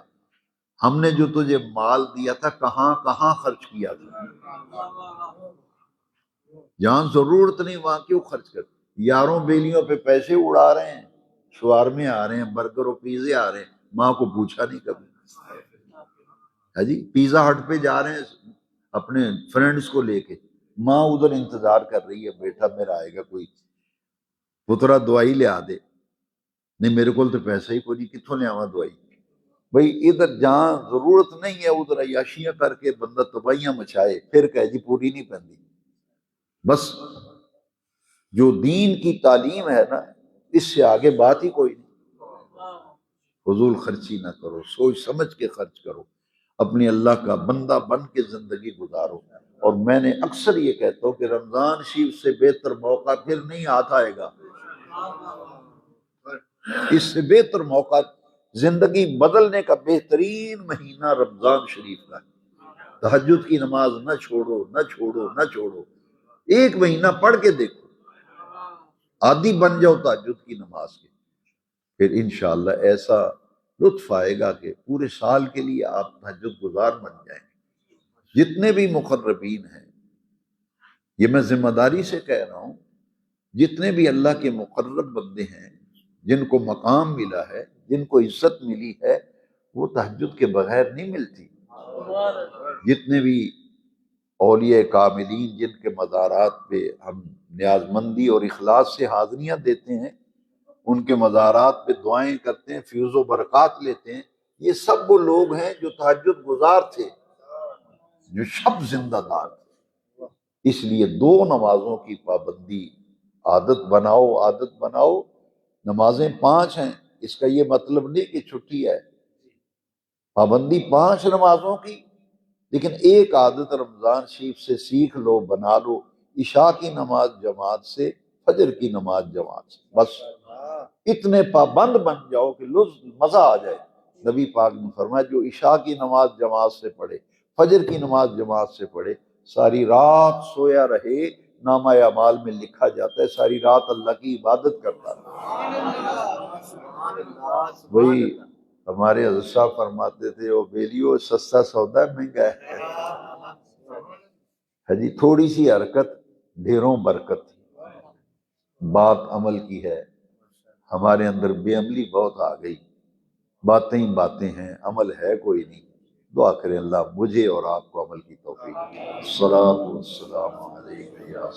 ہم نے جو تجھے مال دیا تھا کہاں کہاں خرچ کیا تھا، جہاں ضرورت نہیں وہاں کیوں خرچ کرتے؟ یاروں بیلیوں پہ پیسے اڑا رہے ہیں، شوارمے آ رہے ہیں، برگر و پیزے آ رہے ہیں، ماں کو پوچھا نہیں کبھی ہے جی، پیزا ہٹ پہ جا رہے ہیں اپنے فرینڈز کو لے کے، ماں ادھر انتظار کر رہی ہے بیٹا میرا آئے گا کوئی پترا دوائی لے آ دے، نہیں میرے کو تو پیسہ ہی کوئی نہیں، کتوں لے آواں دوائی؟ بھئی ادھر جہاں ضرورت نہیں ہے ادھر عیاشیاں کر کے بندہ تباہیاں مچائے، پھر کہے جی پوری نہیں پہنی۔ بس جو دین کی تعلیم ہے نا اس سے آگے بات ہی کوئی نہیں۔ فضول خرچی نہ کرو، سوچ سمجھ کے خرچ کرو، اپنی اللہ کا بندہ بن کے زندگی گزارو۔ اور میں نے اکثر یہ کہتا ہوں کہ رمضان شریف سے بہتر موقع پھر نہیں ہاتھ آئے گا، اس سے بہتر موقع، زندگی بدلنے کا بہترین مہینہ رمضان شریف کا ہے۔ تہجد کی نماز نہ چھوڑو نہ چھوڑو نہ چھوڑو، ایک مہینہ پڑھ کے دیکھو، عادی بن جاؤ تہجد کی نماز کے، پھر انشاءاللہ ایسا لطف آئے گا کہ پورے سال کے لیے آپ تہجد گزار بن جائیں گے۔ جتنے بھی مقربین ہیں، یہ میں ذمہ داری سے کہہ رہا ہوں، جتنے بھی اللہ کے مقرب بندے ہیں جن کو مقام ملا ہے، جن کو عزت ملی ہے، وہ تہجد کے بغیر نہیں ملتی۔ جتنے بھی اولیاء کاملین جن کے مزارات پہ ہم نیاز مندی اور اخلاص سے حاضریاں دیتے ہیں، ان کے مزارات پہ دعائیں کرتے ہیں، فیض و برکات لیتے ہیں، یہ سب وہ لوگ ہیں جو تہجد گزار تھے، جو شب زندہ دار تھے۔ اس لیے 2 نمازوں کی پابندی عادت بناؤ، عادت بناؤ۔ نمازیں 5 ہیں، اس کا یہ مطلب نہیں کہ چھٹی ہے، پابندی 5 نمازوں کی، لیکن ایک عادت رمضان شریف سے سیکھ لو، بنا لو، عشاء کی نماز جماعت سے، فجر کی نماز جماعت سے، بس اتنے پابند بن جاؤ کہ مزہ آ جائے۔ نبی پاک نے فرمایا جو عشاء کی نماز جماعت سے پڑھے، فجر کی نماز جماعت سے پڑھے، ساری رات سویا رہے، نامہ اعمال میں لکھا جاتا ہے ساری رات اللہ کی عبادت کرتا رہا۔ وہی ہمارے حضرت صاحب فرماتے تھے، او بیلیو سستا سودا مہنگا ہے۔ جی تھوڑی سی حرکت ڈھیروں برکت، بات عمل کی ہے۔ ہمارے اندر بے عملی بہت آ گئی، باتیں ہی باتیں ہیں، عمل ہے کوئی نہیں۔ دعا کریں اللہ مجھے اور آپ کو عمل کی توفیق۔ الصلاۃ والسلام علیک یا